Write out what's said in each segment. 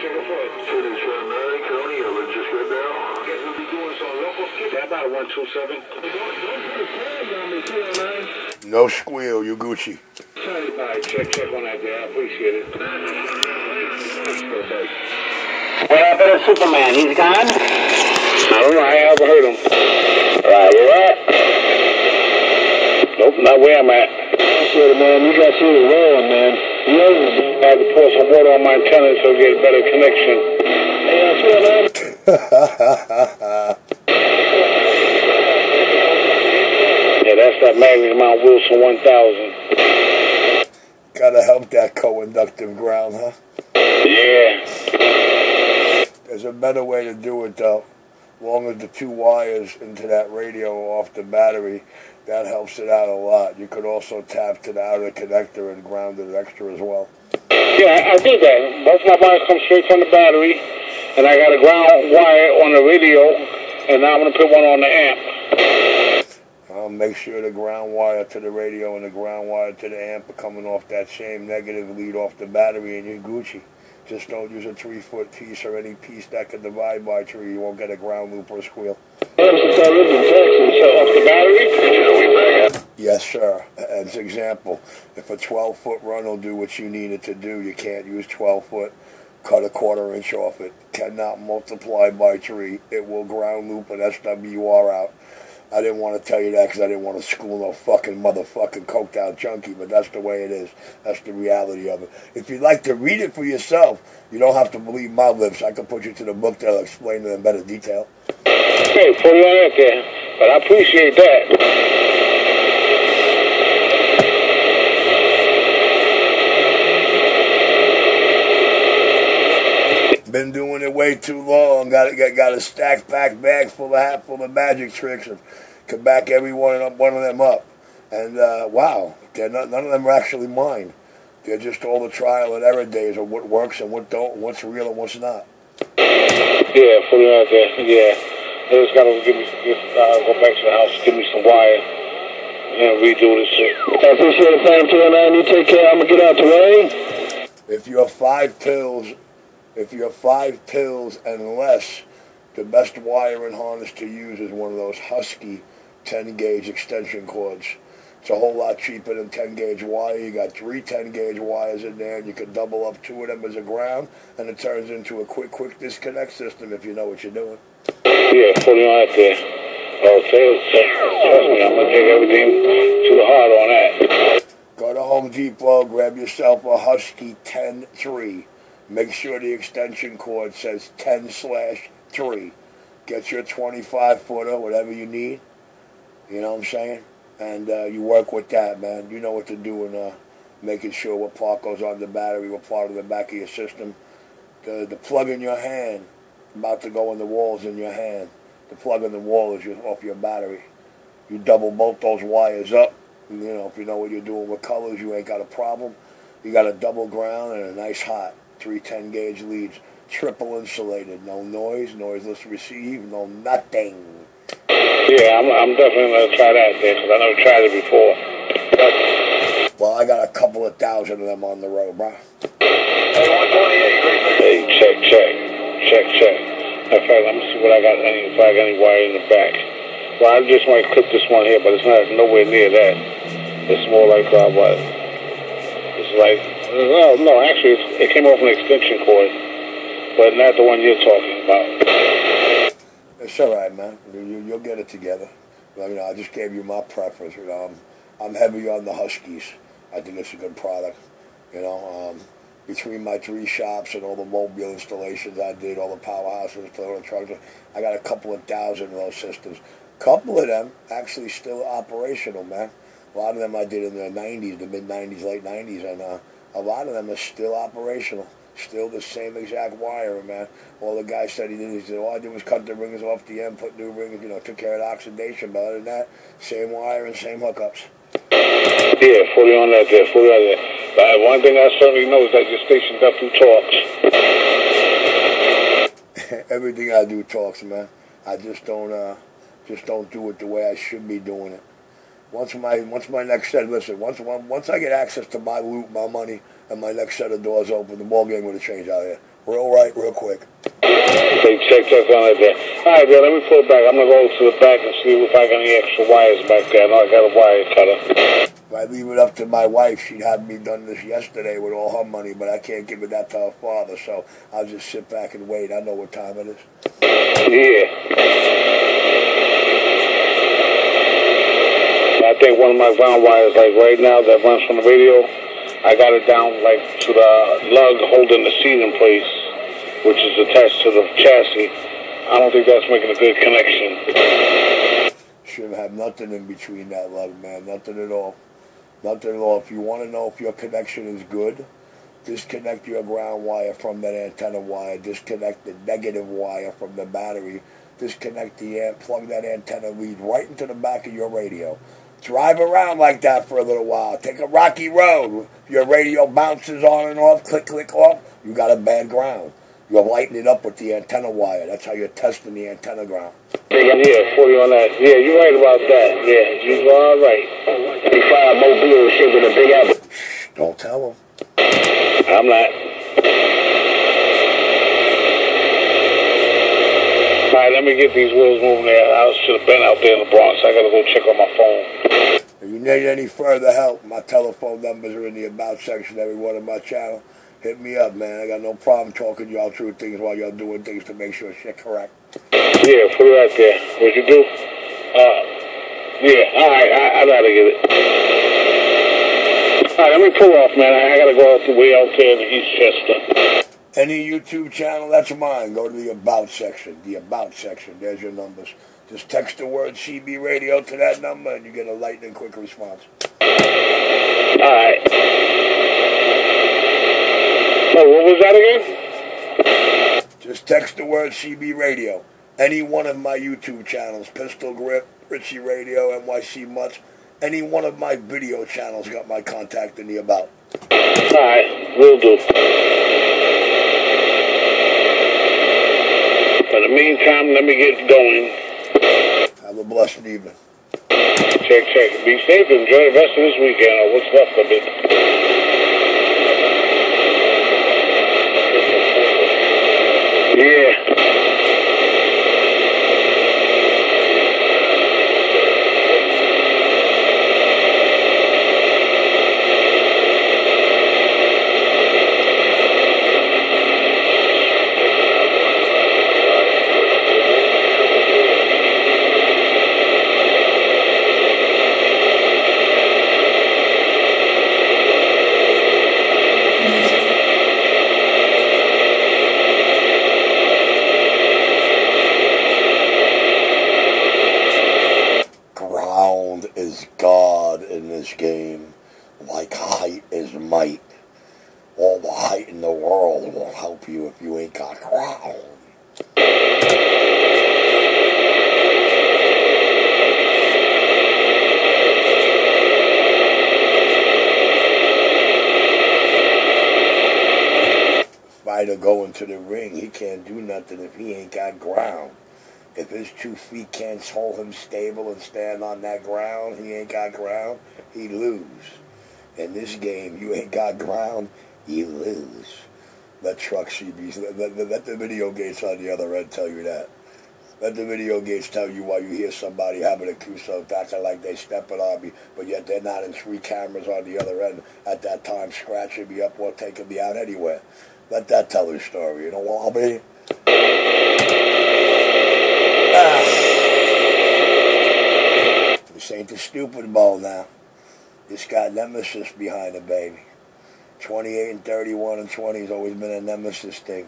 Finish on 9, County, I'll just go down. Guess we'll be doing some local skip. How about 127? No squeal, you Gucci. Sorry, bye. Check on that there. I appreciate it. What happened to Superman? He's gone? I don't know. I haven't heard him. Right, you at? Nope, not where I'm at. Shit, man, you got you rolling, man. I had to pour some water on my antenna so I get a better connection. Hey, man. Yeah, that's that Magnus Mount Wilson 1000. Gotta help that co-inductive ground, huh? Yeah. There's a better way to do it, though. As long as the 2 wires into that radio are off the battery, that helps it out a lot. You could also tap to the outer connector and ground it extra as well. Yeah, I did that. Both my wires come straight from the battery, and I got a ground wire on the radio, and now I'm going to put one on the amp. I'll make sure the ground wire to the radio and the ground wire to the amp are coming off that same negative lead off the battery, and you're Gucci. Just don't use a 3-foot piece or any piece that can divide by 3. You won't get a ground loop or a squeal. Off the battery? Yes, sir. As an example, if a 12-foot run will do what you need it to do, you can't use 12-foot. Cut a 1/4 inch off it. Cannot multiply by 3. It will ground loop an SWR out. I didn't want to tell you that because I didn't want to school no fucking motherfucking coked out junkie, but that's the way it is. That's the reality of it. If you'd like to read it for yourself, you don't have to believe my lips. I can put you to the book that'll explain it in better detail. Okay, put it on out there, but I appreciate that. Been doing it way too long. Got a stacked pack bag full of magic tricks and can back every one of them up. And wow, none of them are actually mine. They're just all the trial and error days of what works and what don't, what's real and what's not. Yeah, put it out there. Yeah, they just gotta go back to the house, give me some wire, and redo this shit. I appreciate it, Plan 209. You take care. I'm gonna get out the way. If you're 5 pills and less, the best wire and harness to use is one of those Husky 10-gauge extension cords. It's a whole lot cheaper than 10-gauge wire. You got 3 10-gauge wires in there, and you can double up 2 of them as a ground, and it turns into a quick disconnect system if you know what you're doing. Yeah, put it out there. Okay, trust me, I'm going to take everything to the heart on that. Go to Home Depot, grab yourself a Husky 10-3. Make sure the extension cord says 10/3. Get your 25-footer, whatever you need. You know what I'm saying? And you work with that, man. You know what to do in making sure what part goes on the battery, what part of the back of your system. The plug in your hand, about to go in the wall's in your hand. The plug in the wall is off your battery. You double bolt those wires up. And, you know, if you know what you're doing with colors, you ain't got a problem. You got a double ground and a nice hot. 3 10-gauge leads, triple insulated, no noise, noiseless receive, no nothing. Yeah, I'm definitely going to try that there because I never tried it before. Well, I got a couple of thousand of them on the road, bro. Hey, check. In fact, let me see what I got. If I got any wire in the back. Well, I just might clip this one here, but it's not nowhere near that. It's more like what? It's like. No, actually, it came off an extension cord, but not the one you're talking about. It's all right, man. You'll get it together. Well, you know, I just gave you my preference. You know, I'm heavy on the Huskies. I think it's a good product. You know, between my 3 shops and all the mobile installations I did, all the powerhouses, all the trucks, I got a couple of thousand of those systems. A couple of them actually still operational, man. A lot of them I did in the 90s, the mid-90s, late 90s, and a lot of them are still operational. Still the same exact wiring, man. All the guy said he said, all I did was cut the rings off the end, put new rings, you know, took care of the oxidation. But other than that, same wiring, same hookups. Yeah, fully on that there, fully on that. But one thing I certainly know is that your station definitely talks. Everything I do talks, man. I just don't do it the way I should be doing it. Once my next set, listen, once I get access to my loot, my money, and my next set of doors open, the ball game would have changed out here. Real right, real quick. Okay, check on it there. All right, man, let me pull it back. I'm going to go to the back and see if I got any extra wires back there. I know I got a wire cutter. If I leave it up to my wife, she'd have me done this yesterday with all her money, but I can't give it that to her father, so I'll just sit back and wait. I know what time it is. Yeah. I think one of my ground wires, like right now, that runs from the radio, I got it down like to the lug holding the seat in place, which is attached to the chassis. I don't think that's making a good connection. Shouldn't have nothing in between that lug, man. Nothing at all. Nothing at all. If you want to know if your connection is good, disconnect your ground wire from that antenna wire. Disconnect the negative wire from the battery. Disconnect the amp. Plug that antenna lead right into the back of your radio. Drive around like that for a little while. Take a rocky road. Your radio bounces on and off, click, click off. You got a bad ground. You're lighting it up with the antenna wire. That's how you're testing the antenna ground. Yeah, 40 on that. Yeah, you're right about that. Yeah, you're all right. 25 Mobile shit with a big apple. Shh, don't tell them. I'm not. All right, let me get these wheels moving there. I should have been out there in the Bronx. I got to go check on my phone. If you need any further help, my telephone numbers are in the About section, every one of my channel. Hit me up, man. I got no problem talking y'all through things while y'all doing things to make sure shit correct. Yeah, put it right there. What'd you do? Yeah, all right, I gotta get it. All right, let me pull off, man. I gotta go out the way out there in Eastchester. Any YouTube channel, that's mine. Go to the About section. The About section. There's your numbers. Just text the word CB Radio to that number and you get a lightning quick response. All right. Oh, what was that again? Just text the word CB Radio. Any one of my YouTube channels, Pistol Grip, Richie Radio, NYC Mutts, any one of my video channels got my contact in the About. All right, will do. In the meantime, let me get going. Have a blessed evening. Check. Be safe. Enjoy the rest of this weekend, or what's left of it. Yeah. Is God in this game, like height is might. All the height in the world won't help you if you ain't got ground. Fighter going to the ring, he can't do nothing if he ain't got ground. If his 2 feet can't hold him stable and stand on that ground, he ain't got ground, he lose. In this game, you ain't got ground, you lose. Let Truck CBs, let the video gates on the other end tell you that. Let the video gates tell you why you hear somebody having a Q-so acting like they stepping on me, but yet they're not in 3 cameras on the other end at that time scratching me up or taking me out anywhere. Let that tell the story, you know what I mean? This ain't the stupid ball now. This got Nemesis behind it, baby. 28 and 31 and 20 has always been a Nemesis thing.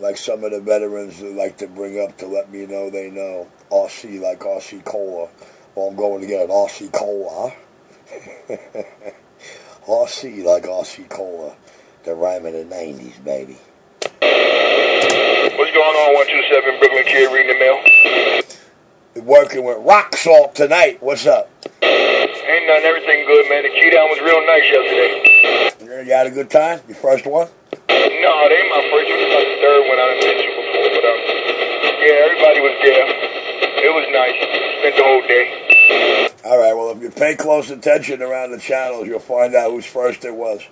Like some of the veterans that like to bring up to let me know they know. RC like RC Cola. Well, I'm going to get an RC Cola. RC like RC Cola. The rhyme of the 90s, baby. What's going on, 127 Brooklyn Kid reading the mail? Working with Rock Salt tonight. What's up? Ain't nothing, everything good, man. The key down was real nice yesterday. You had a good time? Your first one? No, they ain't my first one. It's my third one. I've been to before. was there. It was nice. Spent the whole day. All right, well, if you pay close attention around the channels, you'll find out whose first it was.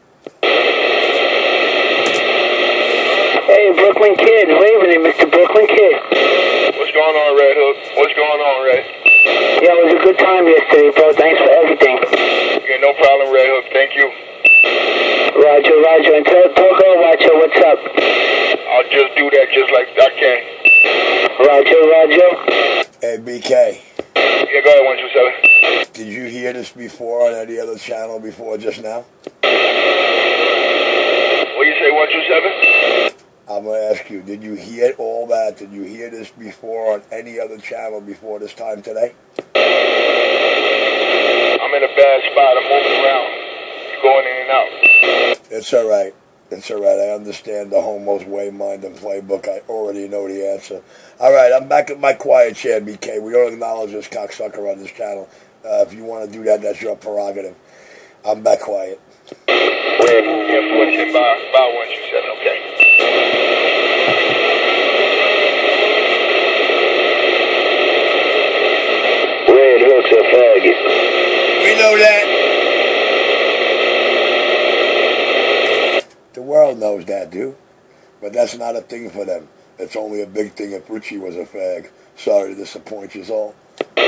Hey, Brooklyn Kid. Waving at Mr. Brooklyn Kid. What's going on, Red Hook? What's going on, Red? Yeah, it was a good time yesterday, bro. Thanks for everything. Yeah, no problem, Red Hook. Thank you. Roger, Roger. And tell Watcher what's up. I'll just do that just like I can. Roger, Roger. Hey, BK. Yeah, go ahead, 127. Did you hear this before on any other channel before just now? What you say, 127? I'm going to ask you, did you hear all that? Did you hear this before on any other channel before this time today? I'm in a bad spot. I'm moving around. You're going in and out. It's all right. It's all right. I understand the homo's way, mind, and playbook. I already know the answer. All right, I'm back at my quiet chair, BK. We don't acknowledge this cocksucker on this channel. If you want to do that, that's your prerogative. I'm back quiet. Red, yeah, 47 by 127, okay. Red Hook's a faggot. We know that. The world knows that, dude. But that's not a thing for them. It's only a big thing if Richie was a fag. Sorry to disappoint you all. Hey,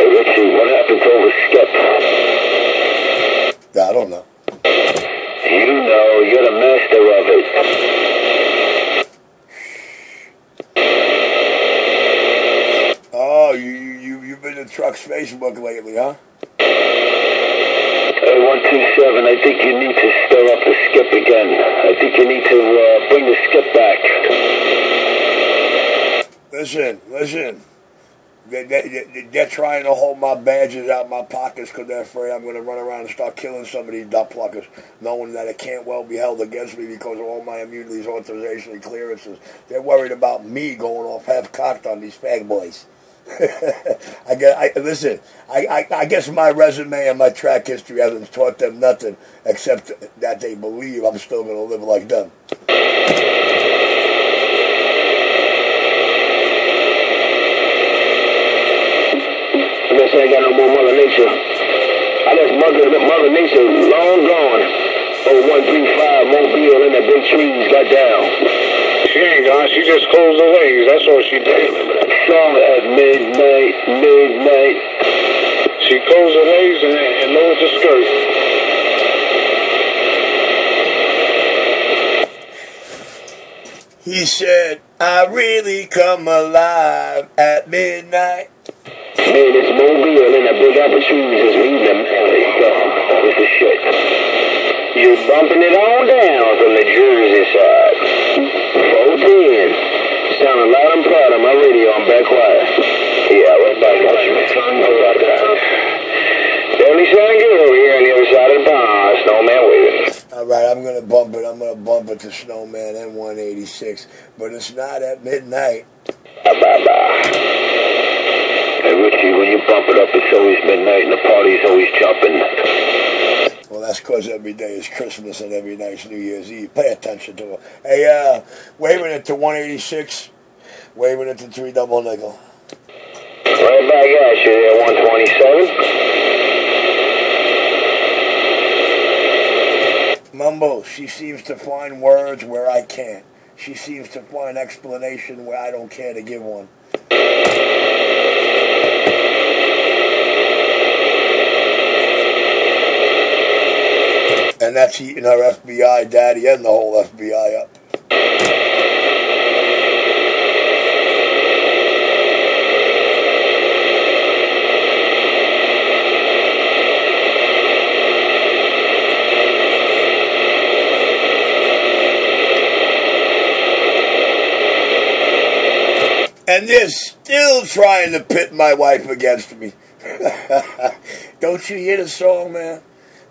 Richie, what happened to the skip? I don't know. You know, you're the master of it. Oh, you've been in Truck's Facebook lately, huh? Hey, 127, I think you need to stir up the skip again. I think you need to bring the skip back. Listen. They're trying to hold my badges out my pockets because they're afraid I'm going to run around and start killing some of these duck pluckers, knowing that it can't well be held against me because of all my immunities, authorization, and clearances. They're worried about me going off half-cocked on these fag boys. I guess my resume and my track history hasn't taught them nothing except that they believe I'm still going to live like them. I guess I ain't got no more Mother Nature. I guess Mother Nature long gone. 0135 Mobile and the big trees got down. She ain't gone. She just closed her legs. That's all she did. Song at midnight. She closed her legs and lowered the skirt. He said, I really come alive at midnight. Man, it's Mobile and the big apple trees is reading them. This is shit. You're bumping it on down from the Jersey side. 410. Sounding loud and proud on my radio. I'm back quiet. Yeah, right back at you. Definitely sound good over here on the other side of the pond. Snowman waving. All right, I'm going to bump it. I'm going to bump it to Snowman N186. But it's not at midnight. Bye-bye. Hey, Richie, when you bump it up, it's always midnight and the party's always jumping. Well, that's because every day is Christmas and every night's New Year's Eve. Pay attention to it. Hey, waving it to 186. Waving it to 3 double nickel. Right back at you there, 127. Mumbo, she seems to find words where I can't. She seems to find explanation where I don't care to give one. And that's eating her FBI daddy and the whole FBI up. And they're still trying to pit my wife against me. Don't you hear the song, man?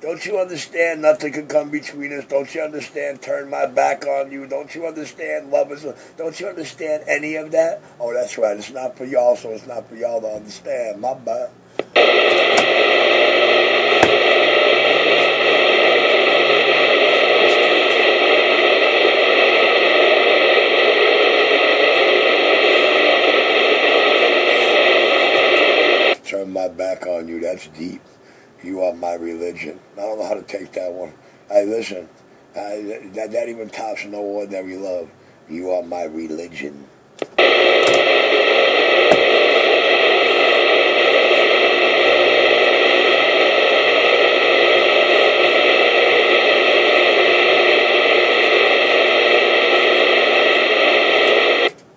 Don't you understand nothing can come between us? Don't you understand turn my back on you? Don't you understand love is... Don't you understand any of that? Oh, that's right. It's not for y'all, so it's not for y'all to understand. My bad. religion. I don't know how to take that one. Hey, listen, that even tops no ordinary love. You are my religion.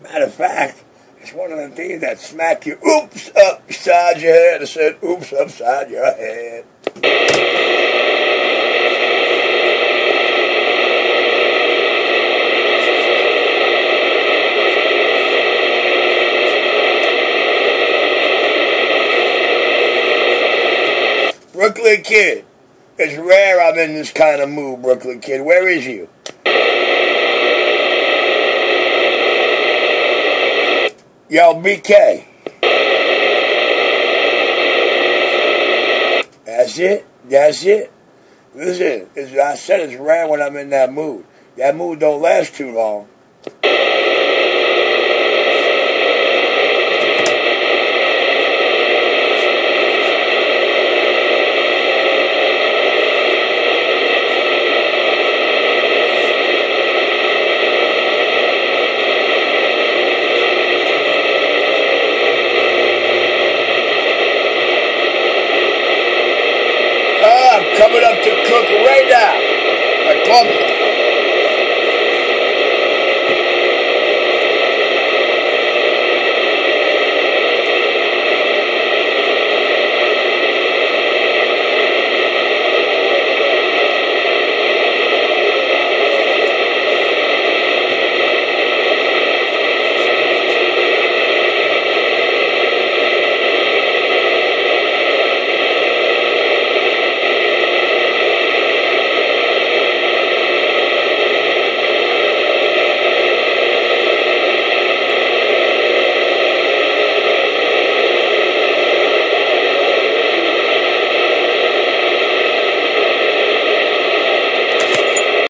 Matter of fact, it's one of them things that smack you oops upside your head. I said oops upside your head. Brooklyn Kid. It's rare I'm in this kind of mood, Brooklyn Kid. Where is you? Yo, BK. That's it. That's it. Listen, I said it's rare when I'm in that mood. That mood don't last too long. Coming up to cook right now.